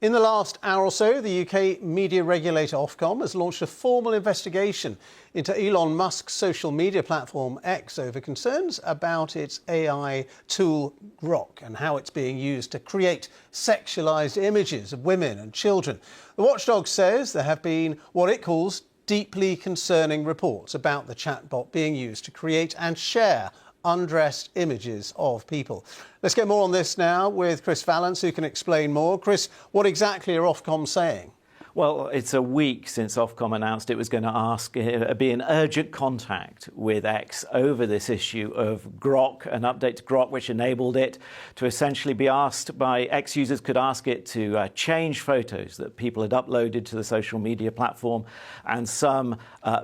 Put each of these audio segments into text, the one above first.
In the last hour or so, the UK media regulator Ofcom has launched a formal investigation into Elon Musk's social media platform X over concerns about its AI tool Grok and how it's being used to create sexualised images of women and children. The watchdog says there have been what it calls deeply concerning reports about the chatbot being used to create and share undressed images of people. Let's get more on this now with Chris Vallance, who can explain more. Chris, what exactly are Ofcom saying? Well, it's a week since Ofcom announced it was going to be in urgent contact with X over this issue of Grok, an update to Grok which enabled it to essentially be asked by X users could ask it to change photos that people had uploaded to the social media platform, and some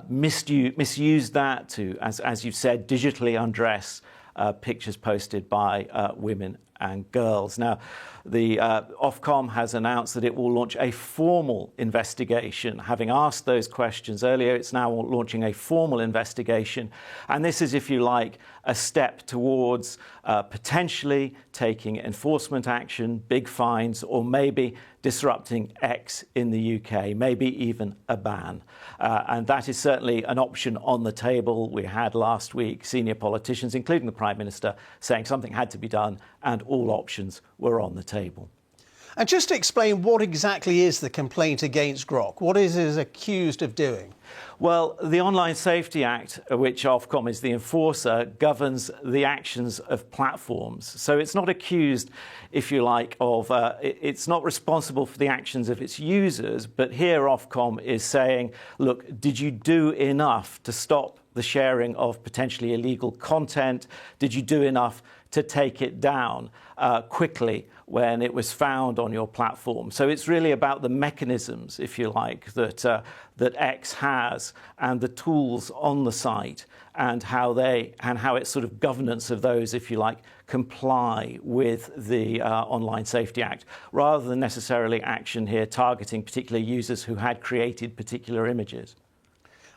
misused that to, as you've said, digitally undress pictures posted by women and girls. Now, the Ofcom has announced that it will launch a formal investigation. Having asked those questions earlier, it's now launching a formal investigation. And this is, if you like, a step towards potentially taking enforcement action, big fines, or maybe disrupting X in the UK, maybe even a ban. And that is certainly an option on the table. We had last week senior politicians, including the Prime Minister, saying something had to be done and all options were on the table. And just to explain, what exactly is the complaint against Grok? What is it accused of doing? Well, the Online Safety Act, which Ofcom is the enforcer, governs the actions of platforms. So it's not accused, if you like, of, it's not responsible for the actions of its users. But here Ofcom is saying, look, did you do enough to stop the sharing of potentially illegal content? Did you do enough to take it down quickly when it was found on your platform? So it's really about the mechanisms, if you like, that X has and the tools on the site and how its sort of governance of those, if you like, comply with the Online Safety Act, rather than necessarily action here targeting particular users who had created particular images.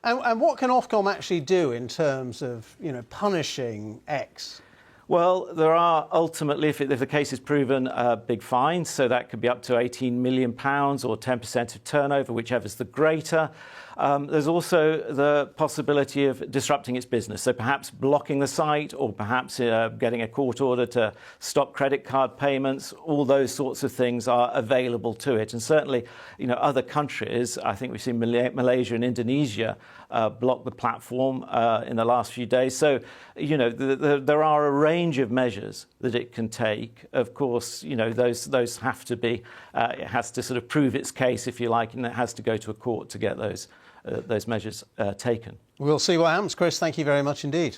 And what can Ofcom actually do in terms of, punishing X? Well, there are ultimately, if the case is proven, big fines. So that could be up to £18 million or 10% of turnover, whichever's the greater. There's also the possibility of disrupting its business. So perhaps blocking the site, or perhaps getting a court order to stop credit card payments. All those sorts of things are available to it. And certainly, other countries, I think we've seen Malaysia and Indonesia block the platform in the last few days. So, there are a range of measures that it can take. Of course, those have to be, it has to sort of prove its case, if you like, and it has to go to a court to get those measures taken. We'll see what happens. Chris, thank you very much indeed.